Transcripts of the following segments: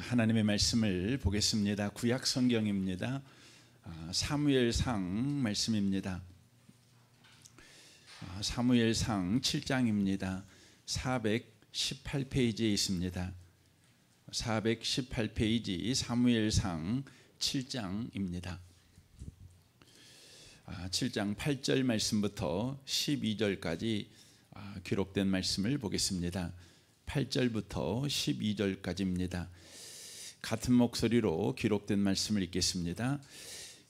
하나님의 말씀을 보겠습니다. 구약 성경입니다. 사무엘상 말씀입니다. 사무엘상 7장입니다. 418페이지에 있습니다. 418페이지 사무엘상 7장입니다. 7장 8절 말씀부터 12절까지 기록된 말씀을 보겠습니다. 8절부터 12절까지입니다. 같은 목소리로 기록된 말씀을 읽겠습니다.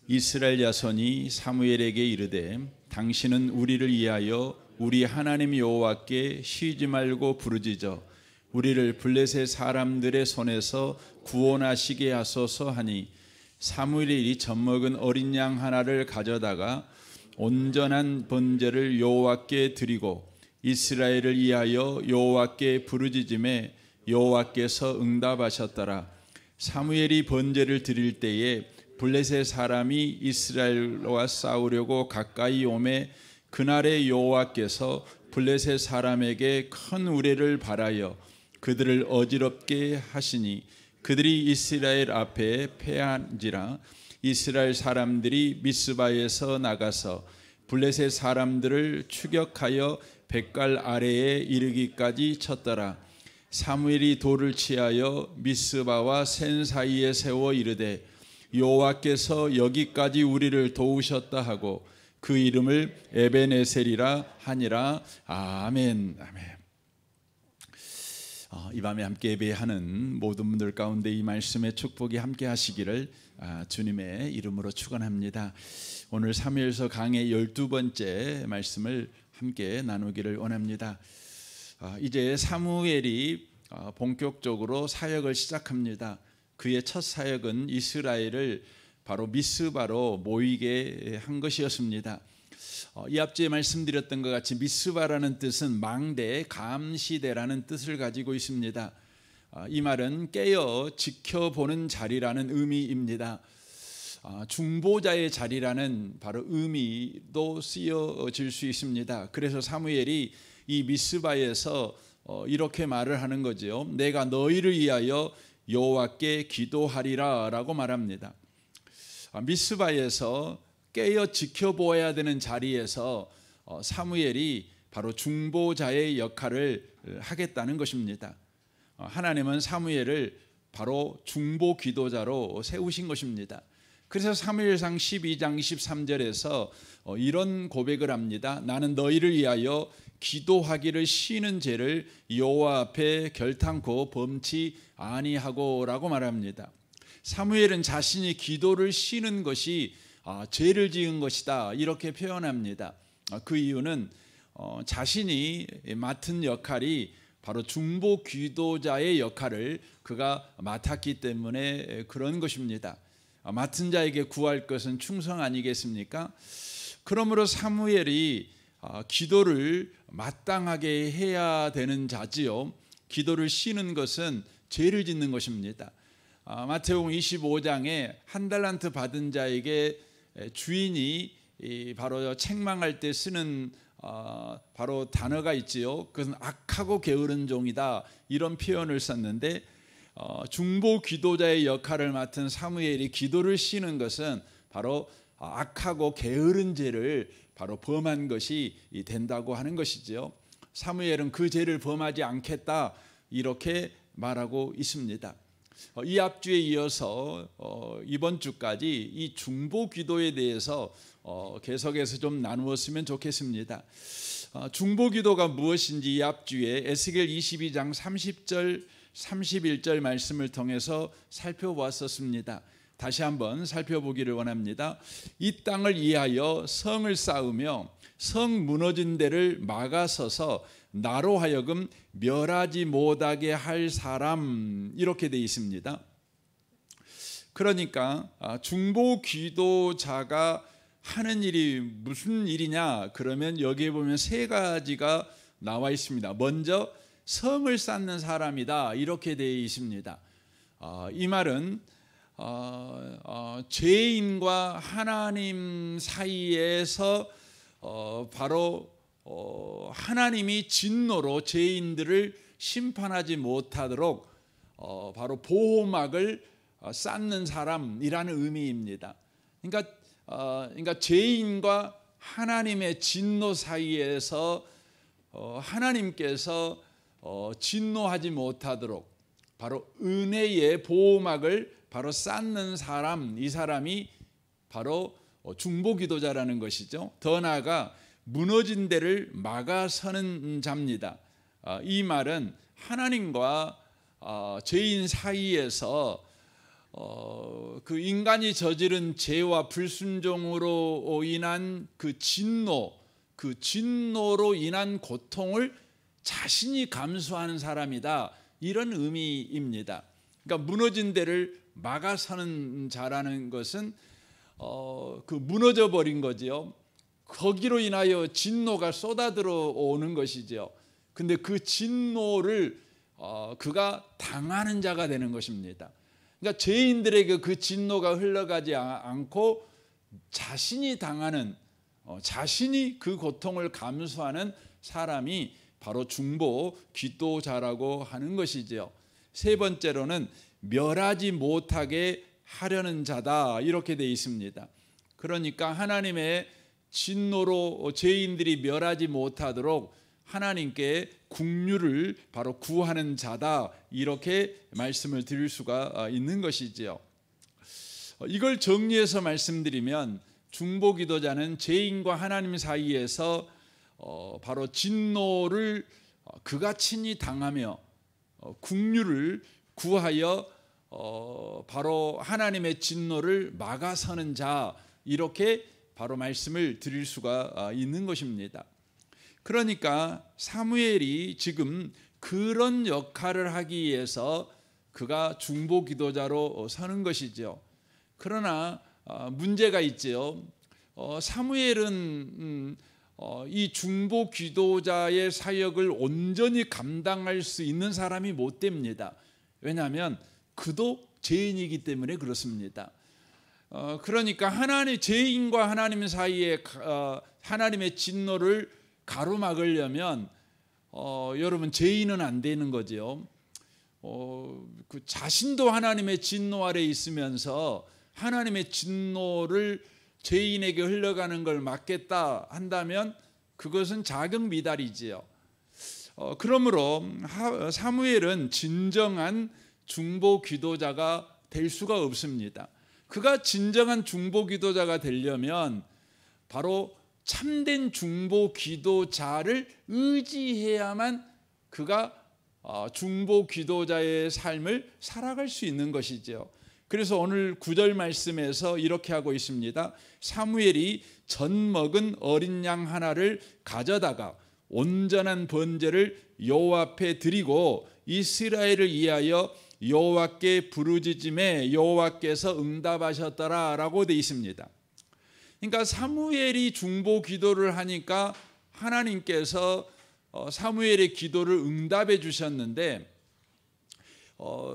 이스라엘 자손이 사무엘에게 이르되 당신은 우리를 위하여 우리 하나님 여호와께 쉬지 말고 부르짖어 우리를 블레셋 사람들의 손에서 구원하시게 하소서 하니 사무엘이 젖먹은 어린 양 하나를 가져다가 온전한 번제를 여호와께 드리고 이스라엘을 위하여 여호와께 부르짖음에 여호와께서 응답하셨더라. 사무엘이 번제를 드릴 때에 블레셋 사람이 이스라엘과 싸우려고 가까이 오매 그날에 여호와께서 블레셋 사람에게 큰 우레를 발하여 그들을 어지럽게 하시니 그들이 이스라엘 앞에 패한지라. 이스라엘 사람들이 미스바에서 나가서 블레셋 사람들을 추격하여 백갈 아래에 이르기까지 쳤더라. 사무엘이 돌을 취하여 미스바와 센 사이에 세워 이르되 여호와께서 여기까지 우리를 도우셨다 하고 그 이름을 에벤에셀이라 하니라. 아멘. 아멘. 이 밤에 함께 예배하는 모든 분들 가운데 이 말씀의 축복이 함께 하시기를 주님의 이름으로 축원합니다. 오늘 사무엘서 강의 12번째 말씀을 함께 나누기를 원합니다. 이제 사무엘이 본격적으로 사역을 시작합니다. 그의 첫 사역은 이스라엘을 바로 미스바로 모이게 한 것이었습니다. 이 앞주에 말씀드렸던 것 같이 미스바라는 뜻은 망대, 감시대라는 뜻을 가지고 있습니다. 이 말은 깨어 지켜보는 자리라는 의미입니다. 중보자의 자리라는 바로 의미도 쓰여질 수 있습니다. 그래서 사무엘이 이 미스바에서 이렇게 말을 하는 거죠. 내가 너희를 위하여 여호와께 기도하리라 라고 말합니다. 미스바에서 깨어 지켜보아야 되는 자리에서 사무엘이 바로 중보자의 역할을 하겠다는 것입니다. 하나님은 사무엘을 바로 중보 기도자로 세우신 것입니다. 그래서 사무엘상 12장 23절에서 이런 고백을 합니다. 나는 너희를 위하여 기도하기를 쉬는 죄를 여호와 앞에 결탄코 범치 아니하고 라고 말합니다. 사무엘은 자신이 기도를 쉬는 것이 죄를 지은 것이다 이렇게 표현합니다. 그 이유는 자신이 맡은 역할이 바로 중보 기도자의 역할을 그가 맡았기 때문에 그런 것입니다. 맡은 자에게 구할 것은 충성 아니겠습니까? 그러므로 사무엘이 기도를 마땅하게 해야 되는 자지요. 기도를 쉬는 것은 죄를 짓는 것입니다. 마태복음 25장에 한 달란트 받은 자에게 주인이 바로 책망할 때 쓰는 바로 단어가 있지요. 그것은 악하고 게으른 종이다 이런 표현을 썼는데 중보 기도자의 역할을 맡은 사무엘이 기도를 쉬는 것은 바로 악하고 게으른 죄를 바로 범한 것이 된다고 하는 것이죠. 사무엘은 그 죄를 범하지 않겠다 이렇게 말하고 있습니다. 이 앞주에 이어서 이번 주까지 이 중보 기도에 대해서 계속해서 좀 나누었으면 좋겠습니다. 중보 기도가 무엇인지 이 앞주에 에스겔 22장 30절 31절 말씀을 통해서 살펴보았었습니다. 다시 한번 살펴보기를 원합니다. 이 땅을 위하여 성을 쌓으며 성 무너진 데를 막아서서 나로 하여금 멸하지 못하게 할 사람 이렇게 되어 있습니다. 그러니까 중보 기도자가 하는 일이 무슨 일이냐 그러면 여기에 보면 세 가지가 나와 있습니다. 먼저 성을 쌓는 사람이다 이렇게 되어 있습니다. 이 말은 죄인과 하나님 사이에서 바로 하나님이 진노로 죄인들을 심판하지 못하도록 바로 보호막을 쌓는 사람이라는 의미입니다. 그러니까 죄인과 하나님의 진노 사이에서 하나님께서 진노하지 못하도록 바로 은혜의 보호막을 바로 쌓는 사람, 이 사람이 바로 중보기도자라는 것이죠. 더 나아가 무너진 데를 막아서는 자입니다. 이 말은 하나님과 죄인 사이에서 그 인간이 저지른 죄와 불순종으로 인한 그 진노로 인한 고통을 자신이 감수하는 사람이다, 이런 의미입니다. 그러니까 무너진 데를 막아서는 자라는 것은 그 무너져 버린 거지요. 거기로 인하여 진노가 쏟아들어 오는 것이죠. 근데 그 진노를 그가 당하는 자가 되는 것입니다. 그러니까 죄인들에게 그 진노가 흘러가지 않고 자신이 당하는, 자신이 그 고통을 감수하는 사람이 바로 중보 기도자라고 하는 것이지요. 세 번째로는 멸하지 못하게 하려는 자다, 이렇게 되어 있습니다. 그러니까 하나님의 진노로 죄인들이 멸하지 못하도록 하나님께 긍휼을 바로 구하는 자다, 이렇게 말씀을 드릴 수가 있는 것이지요. 이걸 정리해서 말씀드리면 중보기도자는 죄인과 하나님 사이에서 바로 진노를 그가 친히 당하며 긍휼을 구하여 바로 하나님의 진노를 막아서는 자, 이렇게 바로 말씀을 드릴 수가 있는 것입니다. 그러니까 사무엘이 지금 그런 역할을 하기 위해서 그가 중보기도자로 서는 것이죠. 그러나 문제가 있죠. 사무엘은 이 중보기도자의 사역을 온전히 감당할 수 있는 사람이 못 됩니다. 왜냐하면 그도 죄인이기 때문에 그렇습니다. 그러니까 죄인과 하나님 사이에 하나님의 진노를 가로막으려면 여러분, 죄인은 안 되는 거죠. 그 자신도 하나님의 진노 아래 있으면서 하나님의 진노를 죄인에게 흘러가는 걸 막겠다 한다면 그것은 자격 미달이지요. 그러므로 사무엘은 진정한 중보 기도자가 될 수가 없습니다. 그가 진정한 중보 기도자가 되려면 바로 참된 중보 기도자를 의지해야만 그가 중보 기도자의 삶을 살아갈 수 있는 것이죠. 그래서 오늘 9절 말씀에서 이렇게 하고 있습니다. 사무엘이 전 먹은 어린 양 하나를 가져다가 온전한 번제를 여호와 앞에 드리고 이스라엘을 위하여 여호와께 부르짖음에 여호와께서 응답하셨더라라고 되어 있습니다. 그러니까 사무엘이 중보 기도를 하니까 하나님께서 사무엘의 기도를 응답해 주셨는데,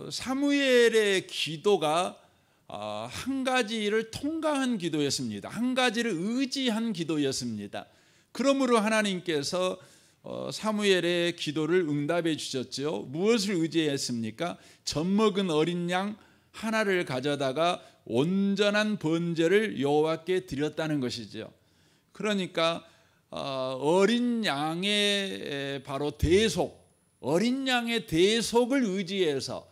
사무엘의 기도가 한 가지를 통과한 기도였습니다. 한 가지를 의지한 기도였습니다. 그러므로 하나님께서 사무엘의 기도를 응답해 주셨죠. 무엇을 의지했습니까? 젖먹은 어린 양 하나를 가져다가 온전한 번제를 여호와께 드렸다는 것이죠. 그러니까 어린 양의 바로 대속, 어린 양의 대속을 의지해서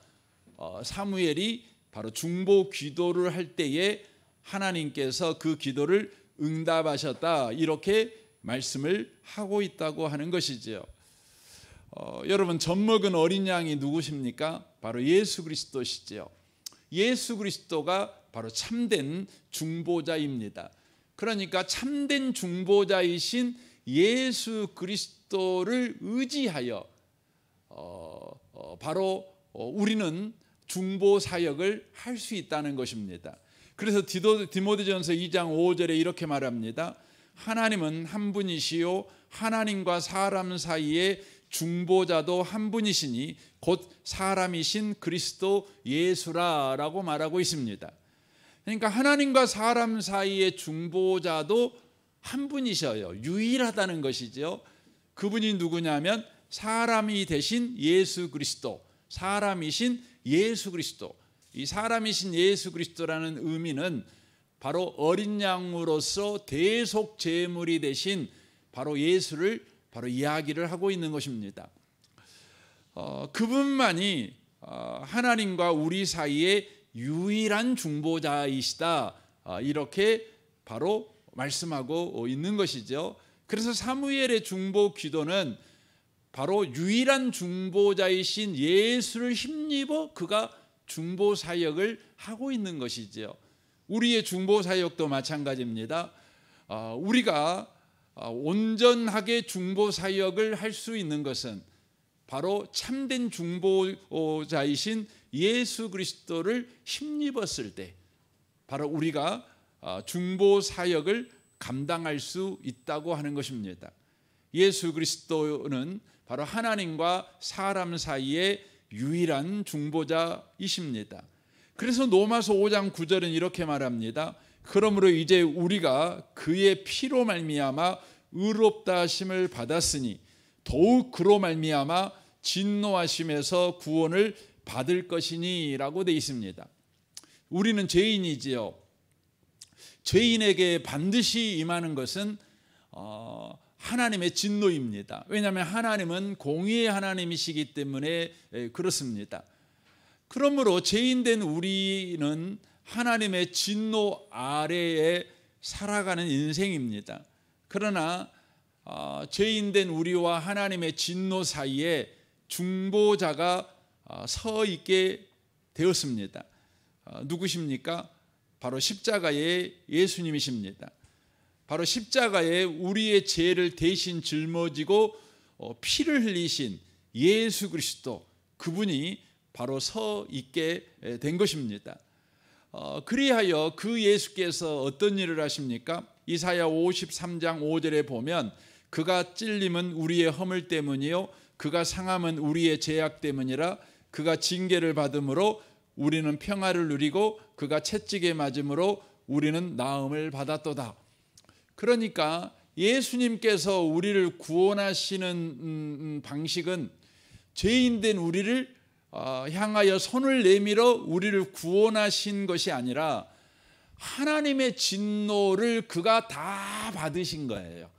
사무엘이 바로 중보 기도를 할 때에 하나님께서 그 기도를 응답하셨다, 이렇게 말씀을 하고 있다고 하는 것이지요. 여러분, 젖먹은 어린 양이 누구십니까? 바로 예수 그리스도시지요. 예수 그리스도가 바로 참된 중보자입니다. 그러니까 참된 중보자이신 예수 그리스도를 의지하여 바로 우리는 중보 사역을 할 수 있다는 것입니다. 그래서 디모데전서 2장 5절에 이렇게 말합니다. 하나님은 한 분이시요 하나님과 사람 사이에 중보자도 한 분이시니 곧 사람이신 그리스도 예수라라고 말하고 있습니다. 그러니까 하나님과 사람 사이의 중보자도 한 분이셔요. 유일하다는 것이죠. 그분이 누구냐면 사람이 되신 예수 그리스도, 사람이신 예수 그리스도, 이 사람이신 예수 그리스도라는 의미는 바로 어린 양으로서 대속 제물이 되신 바로 예수를 바로 이야기를 하고 있는 것입니다. 그분만이 하나님과 우리 사이의 유일한 중보자이시다, 이렇게 바로 말씀하고 있는 것이죠. 그래서 사무엘의 중보 기도는 바로 유일한 중보자이신 예수를 힘입어 그가 중보 사역을 하고 있는 것이지요. 우리의 중보 사역도 마찬가지입니다. 우리가 온전하게 중보 사역을 할 수 있는 것은 바로 참된 중보자이신 예수 그리스도를 힘입었을 때 바로 우리가 중보 사역을 감당할 수 있다고 하는 것입니다. 예수 그리스도는 바로 하나님과 사람 사이의 유일한 중보자이십니다. 그래서 로마서 5장 9절은 이렇게 말합니다. 그러므로 이제 우리가 그의 피로 말미암아 의롭다 하심을 받았으니 더욱 그로 말미암아 진노하심에서 구원을 받을 것이니 라고 되어 있습니다. 우리는 죄인이지요. 죄인에게 반드시 임하는 것은 하나님의 진노입니다. 왜냐하면 하나님은 공의의 하나님이시기 때문에 그렇습니다. 그러므로 죄인된 우리는 하나님의 진노 아래에 살아가는 인생입니다. 그러나 죄인된 우리와 하나님의 진노 사이에 중보자가 서 있게 되었습니다. 누구십니까? 바로 십자가의 예수님이십니다. 바로 십자가에 우리의 죄를 대신 짊어지고 피를 흘리신 예수 그리스도, 그분이 바로 서 있게 된 것입니다. 그리하여 그 예수께서 어떤 일을 하십니까? 이사야 53장 5절에 보면 그가 찔림은 우리의 허물 때문이요 그가 상함은 우리의 죄악 때문이라 그가 징계를 받음으로 우리는 평화를 누리고 그가 채찍에 맞음으로 우리는 나음을 받았도다. 그러니까 예수님께서 우리를 구원하시는 방식은 죄인된 우리를 향하여 손을 내밀어 우리를 구원하신 것이 아니라 하나님의 진노를 그가 다 받으신 거예요.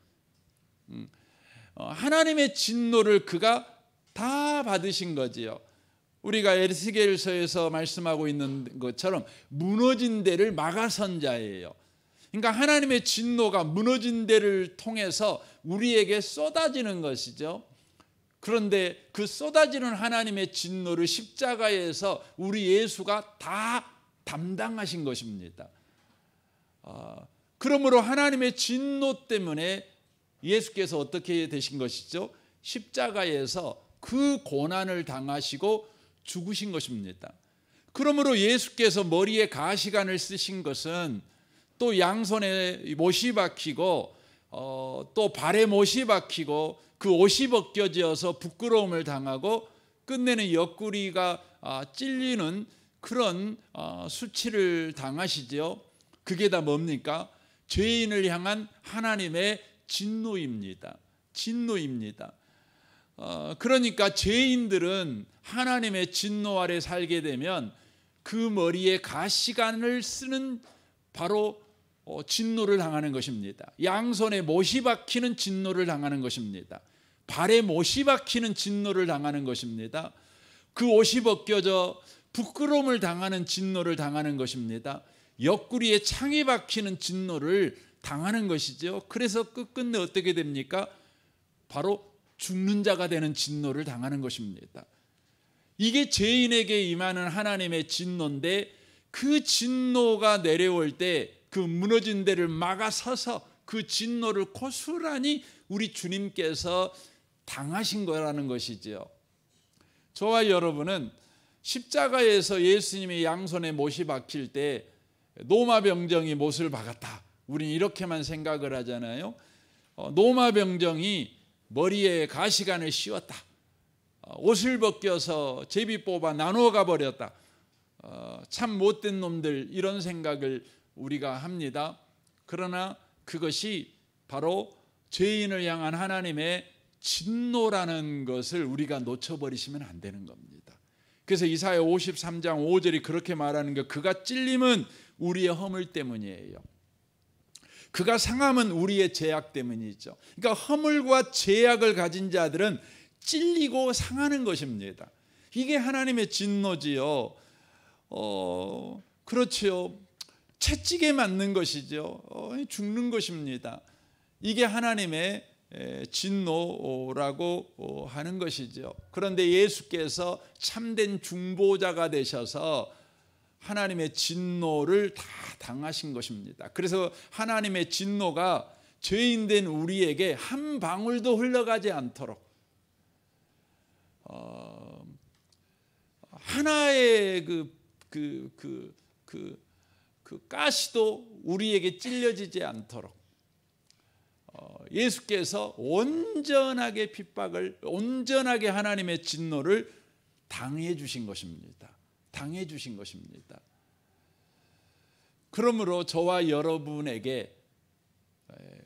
하나님의 진노를 그가 다 받으신 거지요. 우리가 에스겔서에서 말씀하고 있는 것처럼 무너진 데를 막아선 자예요. 그러니까 하나님의 진노가 무너진 데를 통해서 우리에게 쏟아지는 것이죠. 그런데 그 쏟아지는 하나님의 진노를 십자가에서 우리 예수가 다 담당하신 것입니다. 그러므로 하나님의 진노 때문에 예수께서 어떻게 되신 것이죠? 십자가에서 그 고난을 당하시고 죽으신 것입니다. 그러므로 예수께서 머리에 가시관을 쓰신 것은 또 양손에 못이 박히고 또 발에 못이 박히고 그 옷이 벗겨져서 부끄러움을 당하고 끝내는 옆구리가 찔리는 그런 수치를 당하시죠. 그게 다 뭡니까? 죄인을 향한 하나님의 진노입니다. 진노입니다. 그러니까 죄인들은 하나님의 진노 아래 살게 되면 그 머리에 가시관을 쓰는 바로 진노를 당하는 것입니다. 양손에 못이 박히는 진노를 당하는 것입니다. 발에 못이 박히는 진노를 당하는 것입니다. 그 옷이 벗겨져 부끄러움을 당하는 진노를 당하는 것입니다. 옆구리에 창이 박히는 진노를 당하는 것이죠. 그래서 끝끝내 어떻게 됩니까? 바로 죽는 자가 되는 진노를 당하는 것입니다. 이게 죄인에게 임하는 하나님의 진노인데 그 진노가 내려올 때 그 무너진 데를 막아서서 그 진노를 고스란히 우리 주님께서 당하신 거라는 것이지요. 저와 여러분은 십자가에서 예수님이 양손에 못이 박힐 때 노마 병정이 못을 박았다, 우리는 이렇게만 생각을 하잖아요. 노마 병정이 머리에 가시관을 씌웠다, 옷을 벗겨서 제비 뽑아 나누어 가버렸다, 참 못된 놈들, 이런 생각을 우리가 합니다. 그러나 그것이 바로 죄인을 향한 하나님의 진노라는 것을 우리가 놓쳐버리시면 안 되는 겁니다. 그래서 이사야 53장 5절이 그렇게 말하는 게, 그가 찔림은 우리의 허물 때문이에요. 그가 상함은 우리의 죄악 때문이죠. 그러니까 허물과 죄악을 가진 자들은 찔리고 상하는 것입니다. 이게 하나님의 진노지요. 그렇지요. 채찍에 맞는 것이죠. 죽는 것입니다. 이게 하나님의 진노라고 하는 것이죠. 그런데 예수께서 참된 중보자가 되셔서 하나님의 진노를 다 당하신 것입니다. 그래서 하나님의 진노가 죄인된 우리에게 한 방울도 흘러가지 않도록 하나의 그 가시도 우리에게 찔려지지 않도록 예수께서 온전하게 핍박을, 온전하게 하나님의 진노를 당해 주신 것입니다. 당해 주신 것입니다. 그러므로 저와 여러분에게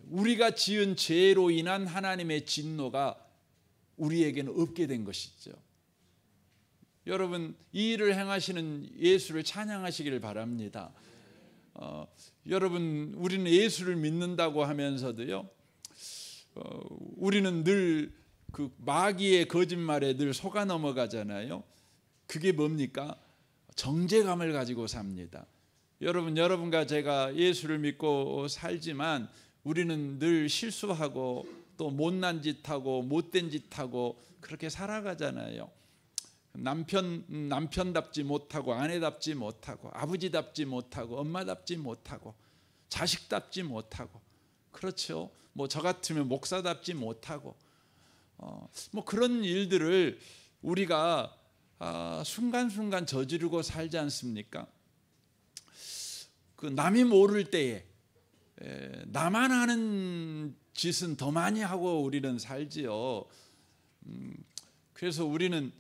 우리가 지은 죄로 인한 하나님의 진노가 우리에게는 없게 된 것이죠. 여러분, 이 일을 행하시는 예수를 찬양하시기를 바랍니다. 여러분, 우리는 예수를 믿는다고 하면서도요, 우리는 늘 그 마귀의 거짓말에 늘 속아 넘어가잖아요. 그게 뭡니까? 정죄감을 가지고 삽니다. 여러분과 제가 예수를 믿고 살지만 우리는 늘 실수하고 또 못난 짓하고 못된 짓하고 그렇게 살아가잖아요. 남편답지 못하고 아내답지 못하고 아버지답지 못하고 엄마답지 못하고 자식답지 못하고, 그렇죠. 뭐 저 같으면 목사답지 못하고 뭐 그런 일들을 우리가 순간순간 저지르고 살지 않습니까? 그 남이 모를 때에 나만 하는 짓은 더 많이 하고 우리는 살지요. 그래서 우리는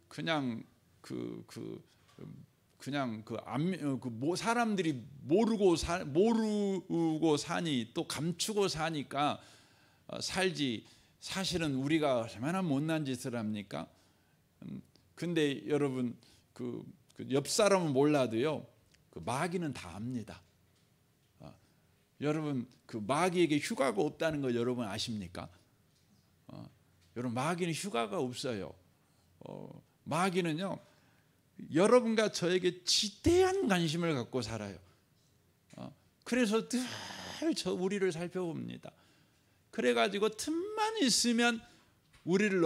그냥 사람들이 모르고 사니 또 감추고 사니까 살지, 사실은 우리가 얼마나 못난 짓을 합니까? 근데 여러분, 그 옆 사람은 몰라도요, 그 마귀는 다 압니다. 여러분, 그 마귀에게 휴가가 없다는 거 여러분 아십니까? 여러분, 마귀는 휴가가 없어요. 마귀는요, 여러분과 저에게 지대한 관심을 갖고 살아요. 그래서 늘 우리를 살펴봅니다. 그래가지고 틈만 있으면 우리를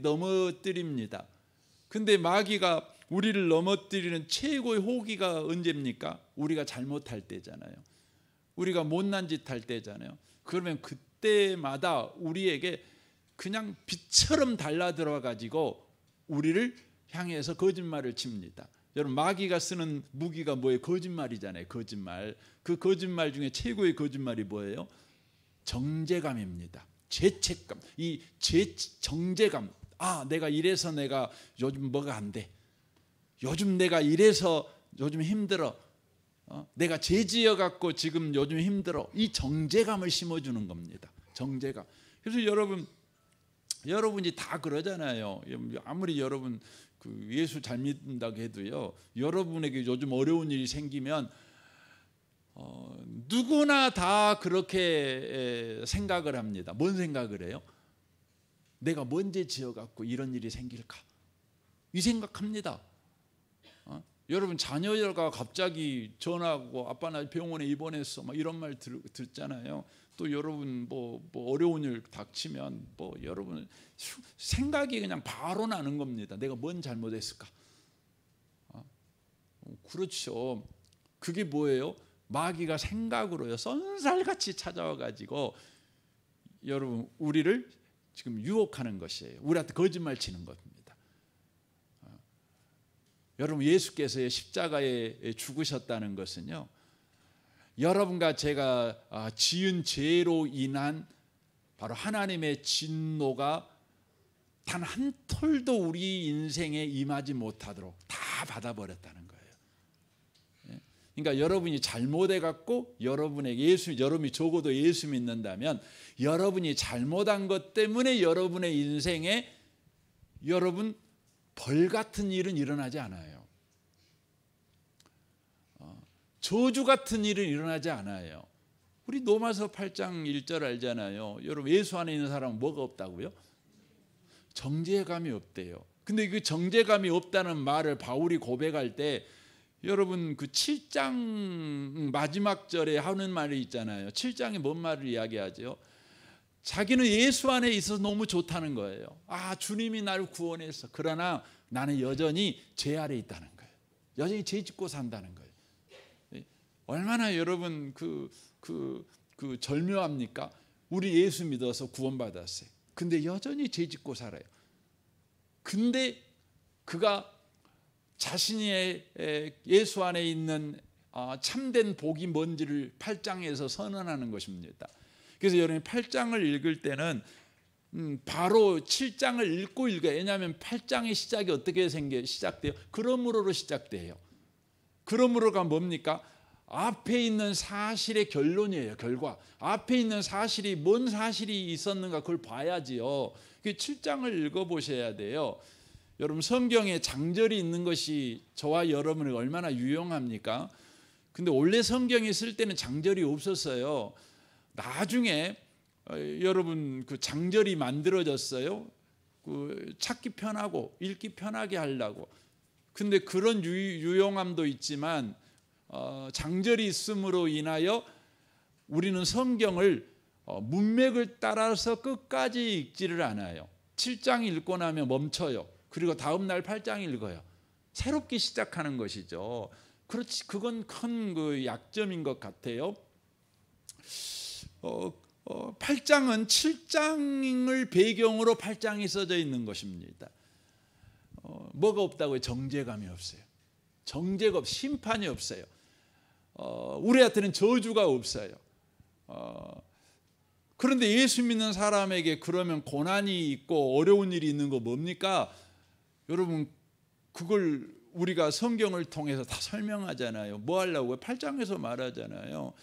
넘어뜨립니다. 근데 마귀가 우리를 넘어뜨리는 최고의 호기가 언제입니까? 우리가 잘못할 때잖아요. 우리가 못난 짓 할 때잖아요. 그러면 그때마다 우리에게 그냥 빛처럼 달라들어 가지고 우리를 향해서 거짓말을 칩니다. 여러분, 마귀가 쓰는 무기가 뭐예요? 거짓말이잖아요. 거짓말. 그 거짓말 중에 최고의 거짓말이 뭐예요? 정죄감입니다. 죄책감. 이 정죄감. 내가 이래서 내가 요즘 뭐가 안 돼. 요즘 내가 이래서 요즘 힘들어. 내가 죄 지어 갖고 지금 요즘 힘들어. 이 정죄감을 심어주는 겁니다. 정죄감. 그래서 여러분이 다 그러잖아요. 아무리 여러분 그 예수 잘 믿는다고 해도요, 여러분에게 요즘 어려운 일이 생기면 누구나 다 그렇게 생각을 합니다. 뭔 생각을 해요? 내가 뭔 죄 지어갖고 이런 일이 생길까? 이 생각합니다. 여러분, 자녀가 갑자기 전화하고 아빠 나 병원에 입원했어 막 이런 말 듣잖아요. 또 여러분 뭐 어려운 일 닥치면 여러분 생각이 그냥 바로 나는 겁니다. 내가 뭔 잘못했을까? 그렇죠. 그게 뭐예요? 마귀가 생각으로요, 쏜살같이 찾아와 가지고 여러분 우리를 지금 유혹하는 것이에요. 우리한테 거짓말 치는 겁니다. 여러분, 예수께서 십자가에 죽으셨다는 것은요, 여러분과 제가 지은 죄로 인한 바로 하나님의 진노가 단 한 톨도 우리 인생에 임하지 못하도록 다 받아버렸다는 거예요. 그러니까 여러분이 잘못해 갖고 여러분이 적어도 예수 믿는다면 여러분이 잘못한 것 때문에 여러분의 인생에 여러분 벌 같은 일은 일어나지 않아요. 저주 같은 일은 일어나지 않아요. 우리 로마서 8장 1절 알잖아요. 여러분, 예수 안에 있는 사람은 뭐가 없다고요? 정죄감이 없대요. 근데 그 정죄감이 없다는 말을 바울이 고백할 때 여러분, 그 7장 마지막 절에 하는 말이 있잖아요. 7장이 뭔 말을 이야기하죠? 자기는 예수 안에 있어서 너무 좋다는 거예요. 주님이 나를 구원했어. 그러나 나는 여전히 죄 아래 있다는 거예요. 여전히 죄 짓고 산다는 거예요. 얼마나 여러분 절묘합니까? 우리 예수 믿어서 구원받았어요. 근데 여전히 죄 짓고 살아요. 근데 그가 자신의 예수 안에 있는 참된 복이 뭔지를 8장에서 선언하는 것입니다. 그래서 여러분이 8장을 읽을 때는 바로 7장을 읽고 읽어요. 왜냐하면 8장의 시작이 어떻게 시작돼요? 그러므로로 시작돼요. 그러므로가 뭡니까? 앞에 있는 사실의 결론이에요. 결과. 앞에 있는 사실이 뭔 사실이 있었는가 그걸 봐야지요. 7장을 읽어보셔야 돼요. 여러분, 성경에 장절이 있는 것이 저와 여러분에게 얼마나 유용합니까? 근데 원래 성경에 쓸 때는 장절이 없었어요. 나중에 여러분 그 장절이 만들어졌어요. 찾기 편하고 읽기 편하게 하려고. 근데 그런 유용함도 있지만 장절이 있음으로 인하여 우리는 성경을 문맥을 따라서 끝까지 읽지를 않아요. 7장 읽고 나면 멈춰요. 그리고 다음 날 8장 읽어요. 새롭게 시작하는 것이죠. 그렇지, 그건 큰 그 약점인 것 같아요. 8장은 7장을 배경으로 8장이 써져 있는 것입니다. 뭐가 없다고요? 정죄감이 없어요. 정죄가 없어요. 심판이 없어요. 우리한테는 저주가 없어요. 그런데 예수 믿는 사람에게 그러면 고난이 있고 어려운 일이 있는 거 뭡니까? 여러분, 그걸 우리가 성경을 통해서 다 설명하잖아요. 뭐 하려고? 8장에서 말하잖아요.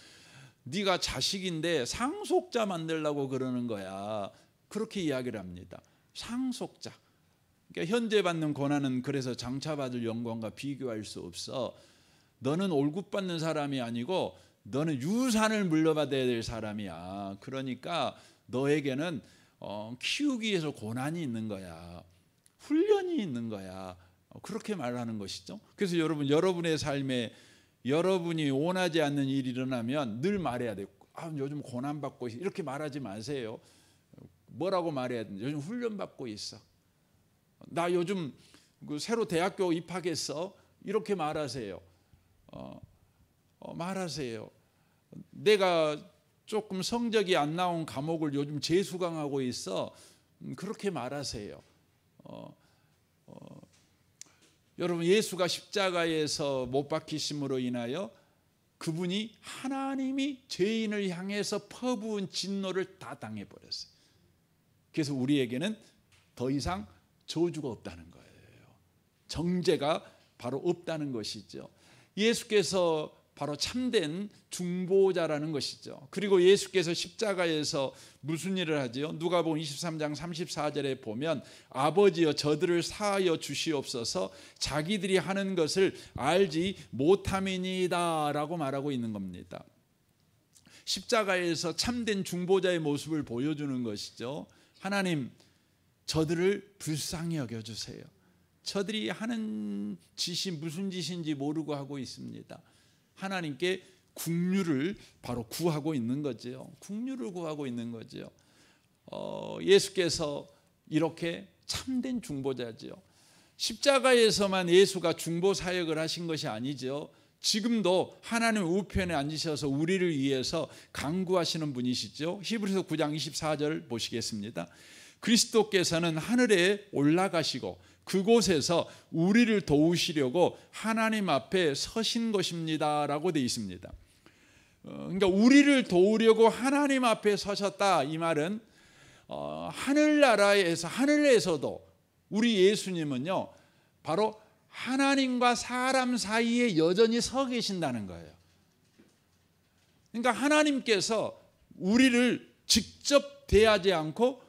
네가 자식인데 상속자 만들려고 그러는 거야. 그렇게 이야기를 합니다. 상속자. 그러니까 현재 받는 고난은 그래서 장차 받을 영광과 비교할 수 없어. 너는 월급 받는 사람이 아니고 너는 유산을 물려받아야 될 사람이야. 그러니까 너에게는 키우기 위해서 고난이 있는 거야. 훈련이 있는 거야. 그렇게 말하는 것이죠. 그래서 여러분의 삶에 여러분이 원하지 않는 일이 일어나면 늘 말해야 돼요. 요즘 고난받고 있어. 이렇게 말하지 마세요. 뭐라고 말해야 되는지. 요즘 훈련받고 있어. 나 요즘 새로 대학교 입학했어. 이렇게 말하세요. 말하세요. 내가 조금 성적이 안 나온 과목을 요즘 재수강하고 있어. 그렇게 말하세요. 여러분, 예수가 십자가에서 못 박히심으로 인하여 그분이 하나님이 죄인을 향해서 퍼부은 진노를 다 당해버렸어요. 그래서 우리에게는 더 이상 저주가 없다는 거예요. 정죄가 바로 없다는 것이죠. 예수께서 바로 참된 중보자라는 것이죠. 그리고 예수께서 십자가에서 무슨 일을 하지요? 누가복음 23장 34절에 보면 아버지여 저들을 사하여 주시옵소서 자기들이 하는 것을 알지 못함이니이다 라고 말하고 있는 겁니다. 십자가에서 참된 중보자의 모습을 보여주는 것이죠. 하나님, 저들을 불쌍히 여겨주세요. 저들이 하는 짓이 무슨 짓인지 모르고 하고 있습니다. 하나님께 긍휼을 바로 구하고 있는 거죠. 긍휼을 구하고 있는 거죠. 예수께서 이렇게 참된 중보자죠. 십자가에서만 예수가 중보 사역을 하신 것이 아니죠. 지금도 하나님 우편에 앉으셔서 우리를 위해서 간구하시는 분이시죠. 히브리서 9장 24절 보시겠습니다. 그리스도께서는 하늘에 올라가시고 그곳에서 우리를 도우시려고 하나님 앞에 서신 것입니다 라고 되어 있습니다. 그러니까 우리를 도우려고 하나님 앞에 서셨다. 이 말은 하늘에서도 우리 예수님은요 바로 하나님과 사람 사이에 여전히 서 계신다는 거예요. 그러니까 하나님께서 우리를 직접 대하지 않고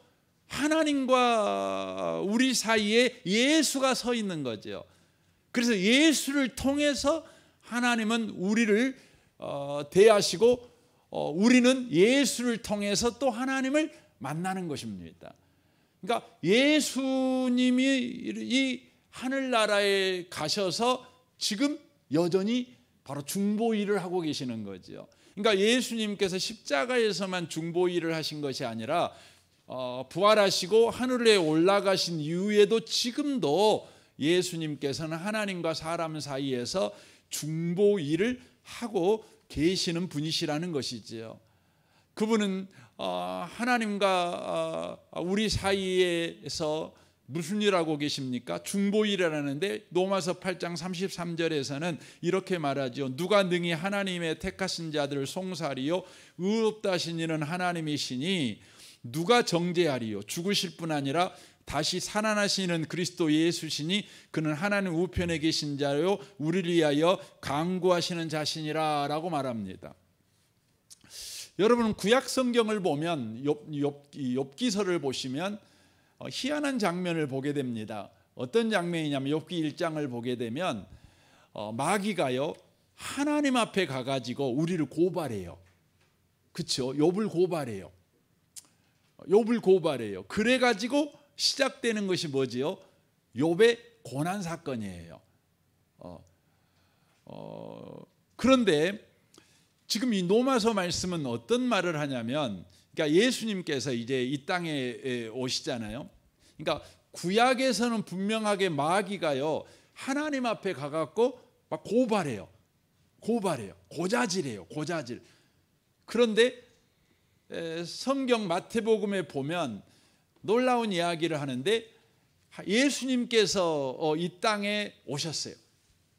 하나님과 우리 사이에 예수가 서 있는 거죠. 그래서 예수를 통해서 하나님은 우리를 대하시고 우리는 예수를 통해서 또 하나님을 만나는 것입니다. 그러니까 예수님이 이 하늘나라에 가셔서 지금 여전히 바로 중보 일을 하고 계시는 거죠. 그러니까 예수님께서 십자가에서만 중보 일을 하신 것이 아니라 부활하시고 하늘에 올라가신 이후에도 지금도 예수님께서는 하나님과 사람 사이에서 중보 일을 하고 계시는 분이시라는 것이지요. 그분은 하나님과 우리 사이에서 무슨 일 하고 계십니까? 중보 일을 하는데 로마서 8장 33절에서는 이렇게 말하죠. 누가 능히 하나님의 택하신 자들을 송사하리요 의롭다 하신 이는 하나님이시니 누가 정죄하리요 죽으실 뿐 아니라 다시 살아나시는 그리스도 예수시니 그는 하나님 우편에 계신 자요 우리를 위하여 간구하시는 자신이라 라고 말합니다. 여러분 구약 성경을 보면 욥기서를 보시면 희한한 장면을 보게 됩니다. 어떤 장면이냐면 욥기 1장을 보게 되면 마귀가요 하나님 앞에 가가지고 우리를 고발해요. 그렇죠? 욥을 고발해요. 욥을 고발해요. 그래가지고 시작되는 것이 뭐지요? 욥의 고난 사건이에요. 그런데 지금 이 로마서 말씀은 어떤 말을 하냐면, 그러니까 예수님께서 이제 이 땅에 오시잖아요. 그러니까 구약에서는 분명하게 마귀가요 하나님 앞에 가갖고 막 고발해요. 고자질해요. 고자질. 그런데 성경 마태복음에 보면 놀라운 이야기를 하는데 예수님께서 이 땅에 오셨어요.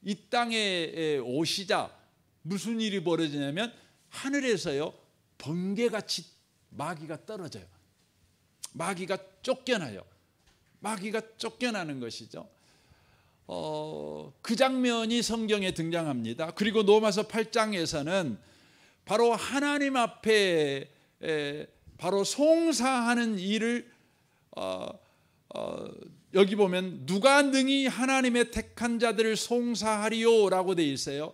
이 땅에 오시자 무슨 일이 벌어지냐면 하늘에서요 번개같이 마귀가 떨어져요. 마귀가 쫓겨나요. 마귀가 쫓겨나는 것이죠. 그 장면이 성경에 등장합니다. 그리고 로마서 8장에서는 바로 하나님 앞에 바로 송사하는 일을 여기 보면 누가 능히 하나님의 택한 자들을 송사하리요 라고 되어 있어요.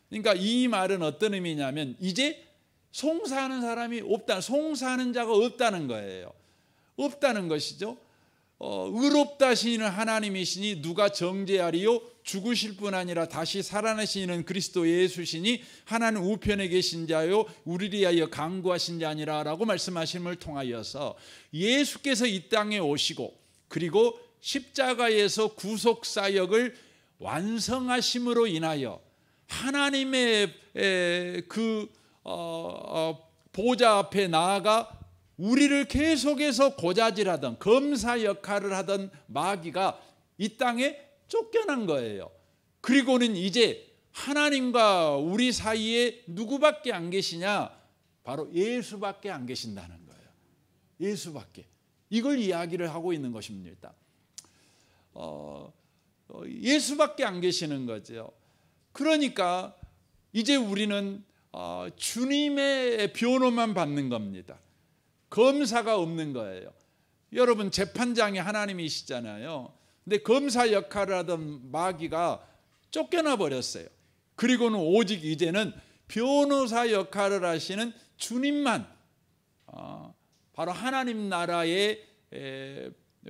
그러니까 이 말은 어떤 의미냐면 이제 송사하는 사람이 없다, 송사하는 자가 없다는 거예요. 없다는 것이죠. 의롭다 하시는 하나님이시니 누가 정죄하리요 죽으실 뿐 아니라 다시 살아나시는 그리스도 예수시니 하나님 우편에 계신 자요 우리를 위하여 간구하신 자니라 라고 말씀하심을 통하여서 예수께서 이 땅에 오시고 그리고 십자가에서 구속사역을 완성하심으로 인하여 하나님의 그 보좌 앞에 나아가 우리를 계속해서 고자질하던 검사 역할을 하던 마귀가 이 땅에 쫓겨난 거예요. 그리고는 이제 하나님과 우리 사이에 누구밖에 안 계시냐? 바로 예수밖에 안 계신다는 거예요. 예수밖에. 이걸 이야기를 하고 있는 것입니다. 예수밖에 안 계시는 거죠. 그러니까 이제 우리는 주님의 변호만 받는 겁니다. 검사가 없는 거예요. 여러분 재판장이 하나님이시잖아요. 근데 검사 역할을 하던 마귀가 쫓겨나 버렸어요. 그리고는 오직 이제는 변호사 역할을 하시는 주님만 바로 하나님 나라의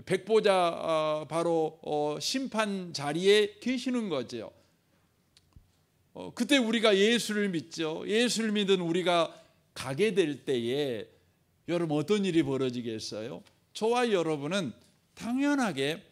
백보자 바로 심판 자리에 계시는 거죠. 그때 우리가 예수를 믿죠. 예수를 믿은 우리가 가게 될 때에 여러분 어떤 일이 벌어지겠어요? 저와 여러분은 당연하게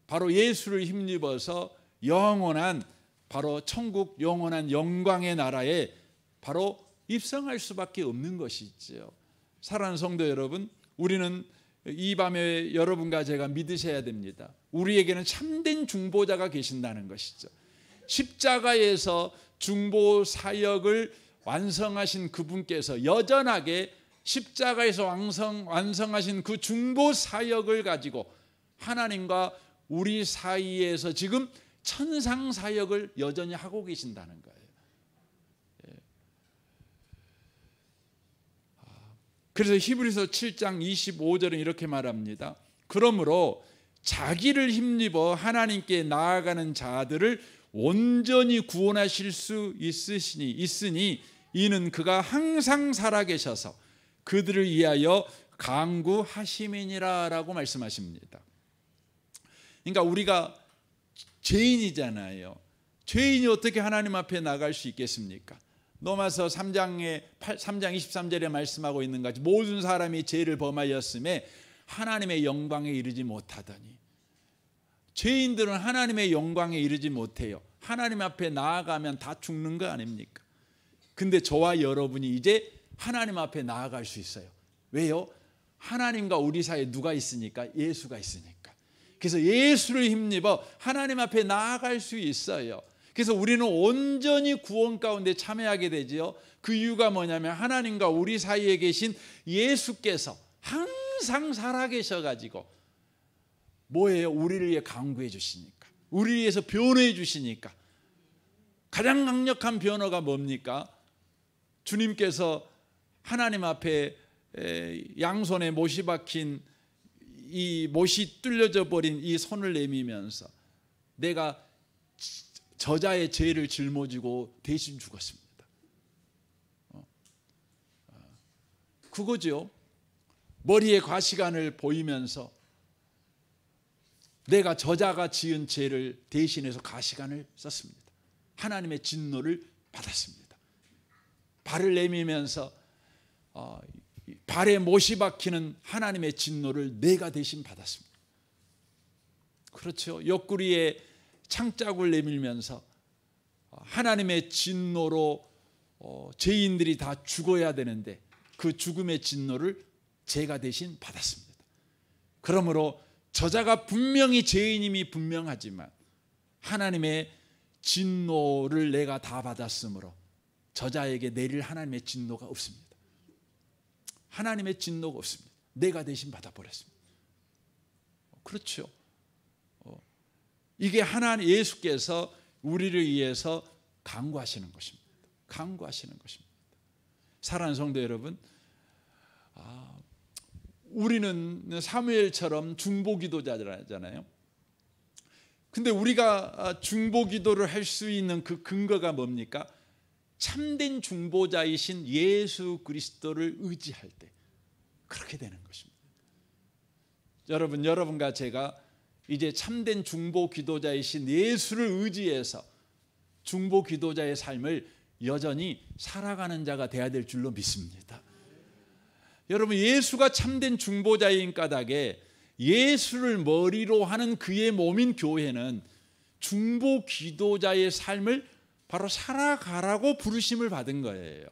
바로 예수를 힘입어서 영원한 바로 천국 영원한 영광의 나라에 바로 입성할 수밖에 없는 것이죠. 사랑하는 성도 여러분, 우리는 이 밤에 여러분과 제가 믿으셔야 됩니다. 우리에게는 참된 중보자가 계신다는 것이죠. 십자가에서 중보 사역을 완성하신 그분께서 여전하게 십자가에서 완성하신 그 중보 사역을 가지고 하나님과 우리 사이에서 지금 천상 사역을 여전히 하고 계신다는 거예요. 그래서 히브리서 7장 25절은 이렇게 말합니다. 그러므로 자기를 힘입어 하나님께 나아가는 자들을 온전히 구원하실 수 있으니 이는 그가 항상 살아계셔서 그들을 위하여 강구하심이니라 라고 말씀하십니다. 그러니까 우리가 죄인이잖아요. 죄인이 어떻게 하나님 앞에 나갈 수 있겠습니까? 로마서 3장 23절에 말씀하고 있는 같이 모든 사람이 죄를 범하였음에 하나님의 영광에 이르지 못하더니, 죄인들은 하나님의 영광에 이르지 못해요. 하나님 앞에 나아가면 다 죽는 거 아닙니까? 근데 저와 여러분이 이제 하나님 앞에 나아갈 수 있어요. 왜요? 하나님과 우리 사이에 누가 있으니까? 예수가 있으니까. 그래서 예수를 힘입어 하나님 앞에 나아갈 수 있어요. 그래서 우리는 온전히 구원 가운데 참여하게 되지요. 그 이유가 뭐냐면 하나님과 우리 사이에 계신 예수께서 항상 살아계셔가지고 뭐예요? 우리를 위해 강구해 주시니까, 우리를 위해서 변호해 주시니까. 가장 강력한 변호가 뭡니까? 주님께서 하나님 앞에 양손에 못이 박힌 이 못이 뚫려져 버린 이 손을 내밀면서 내가 저자의 죄를 짊어지고 대신 죽었습니다. 그거죠. 머리에 과시관을 보이면서 내가 저자가 지은 죄를 대신해서 과시관을 썼습니다. 하나님의 진노를 받았습니다. 발을 내밀면서 발에 못이 박히는 하나님의 진노를 내가 대신 받았습니다. 그렇죠. 옆구리에 창자국을 내밀면서 하나님의 진노로 죄인들이 다 죽어야 되는데 그 죽음의 진노를 제가 대신 받았습니다. 그러므로 저자가 분명히 죄인임이 분명하지만 하나님의 진노를 내가 다 받았으므로 저자에게 내릴 하나님의 진노가 없습니다. 하나님의 진노가 없습니다. 내가 대신 받아버렸습니다. 그렇죠. 이게 하나님 예수께서 우리를 위해서 강구하시는 것입니다. 강구하시는 것입니다. 사랑하는 성도 여러분, 우리는 사무엘처럼 중보기도자잖아요. 근데 우리가 중보기도를 할 수 있는 그 근거가 뭡니까? 참된 중보자이신 예수 그리스도를 의지할 때 그렇게 되는 것입니다. 여러분과 제가 이제 참된 중보기도자이신 예수를 의지해서 중보기도자의 삶을 여전히 살아가는 자가 되어야 될 줄로 믿습니다. 여러분, 예수가 참된 중보자인 까닭에 예수를 머리로 하는 그의 몸인 교회는 중보기도자의 삶을 바로 살아가라고 부르심을 받은 거예요.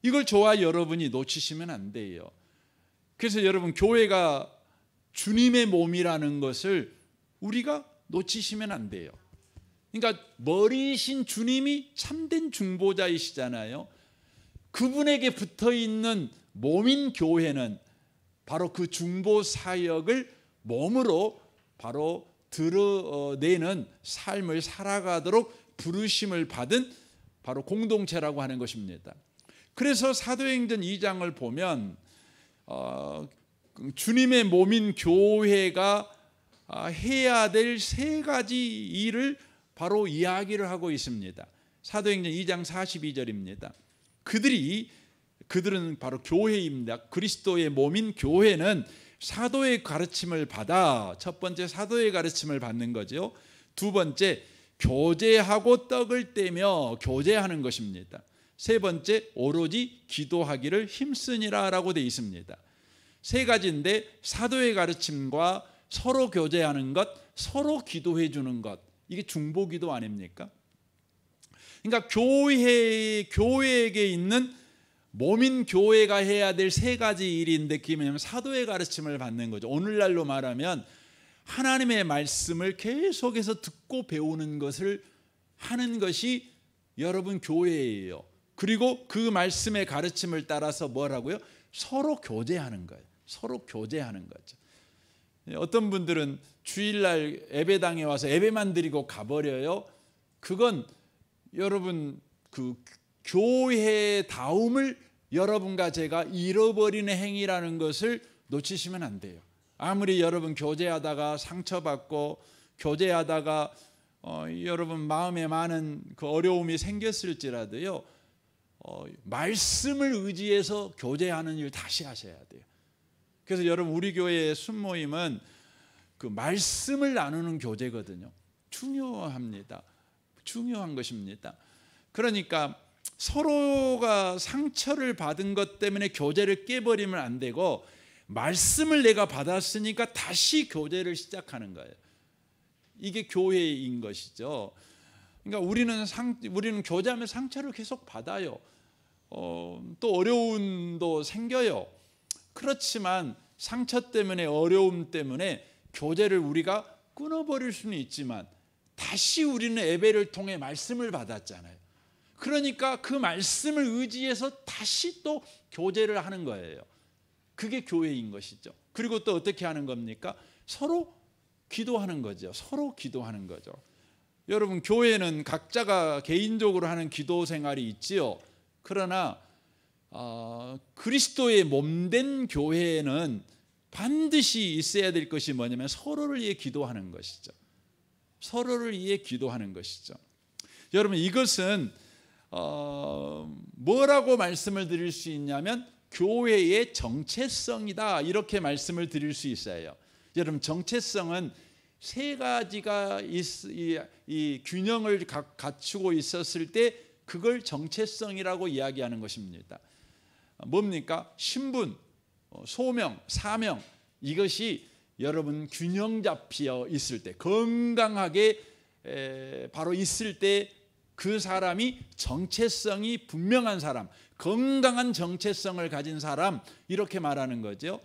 이걸 저와 여러분이 놓치시면 안 돼요. 그래서 여러분, 교회가 주님의 몸이라는 것을 우리가 놓치시면 안 돼요. 그러니까 머리이신 주님이 참된 중보자이시잖아요. 그분에게 붙어있는 몸인 교회는 바로 그 중보 사역을 몸으로 바로 드러내는 삶을 살아가도록 부르심을 받은 바로 공동체라고 하는 것입니다. 그래서 사도행전 2장을 보면 주님의 몸인 교회가 해야 될 세 가지 일을 바로 이야기를 하고 있습니다. 사도행전 2장 42절입니다. 그들은 바로 교회입니다. 그리스도의 몸인 교회는 사도의 가르침을 받아, 첫 번째 사도의 가르침을 받는 거죠. 두 번째 교제하고 떡을 떼며 교제하는 것입니다. 세 번째 오로지 기도하기를 힘쓰니라 라고 되어 있습니다. 세 가지인데 사도의 가르침과 서로 교제하는 것, 서로 기도해 주는 것, 이게 중보기도 아닙니까? 그러니까 교회에게 있는 몸인 교회가 해야 될 세 가지 일인데 그게 뭐냐면 사도의 가르침을 받는 거죠. 오늘날로 말하면 하나님의 말씀을 계속해서 듣고 배우는 것을 하는 것이 여러분 교회예요. 그리고 그 말씀의 가르침을 따라서 뭐라고요? 서로 교제하는 거예요. 서로 교제하는 거죠. 어떤 분들은 주일날 예배당에 와서 예배만 드리고 가버려요. 그건 여러분 그 교회다움을 여러분과 제가 잃어버리는 행위라는 것을 놓치시면 안 돼요. 아무리 여러분 교제하다가 상처받고 교제하다가 여러분 마음에 많은 그 어려움이 생겼을지라도요, 말씀을 의지해서 교제하는 일 다시 하셔야 돼요. 그래서 여러분 우리 교회의 순모임은 그 말씀을 나누는 교제거든요. 중요합니다. 중요한 것입니다. 그러니까 서로가 상처를 받은 것 때문에 교제를 깨버리면 안 되고, 말씀을 내가 받았으니까 다시 교제를 시작하는 거예요. 이게 교회인 것이죠. 그러니까 우리는 교제하면 상처를 계속 받아요. 또 어려움도 생겨요. 그렇지만 상처 때문에, 어려움 때문에 교제를 우리가 끊어버릴 수는 있지만 다시 우리는 예배를 통해 말씀을 받았잖아요. 그러니까 그 말씀을 의지해서 다시 또 교제를 하는 거예요. 그게 교회인 것이죠. 그리고 또 어떻게 하는 겁니까? 서로 기도하는 거죠. 서로 기도하는 거죠. 여러분, 교회는 각자가 개인적으로 하는 기도 생활이 있지요. 그러나 그리스도의 몸된 교회에는 반드시 있어야 될 것이 뭐냐면 서로를 위해 기도하는 것이죠. 서로를 위해 기도하는 것이죠. 여러분, 이것은 뭐라고 말씀을 드릴 수 있냐면 교회의 정체성이다, 이렇게 말씀을 드릴 수 있어요. 여러분, 정체성은 세 가지가 이 균형을 갖추고 있었을 때 그걸 정체성이라고 이야기하는 것입니다. 뭡니까? 신분, 소명, 사명, 이것이 여러분 균형 잡혀 있을 때, 건강하게 바로 있을 때 그 사람이 정체성이 분명한 사람, 건강한 정체성을 가진 사람, 이렇게 말하는 거죠.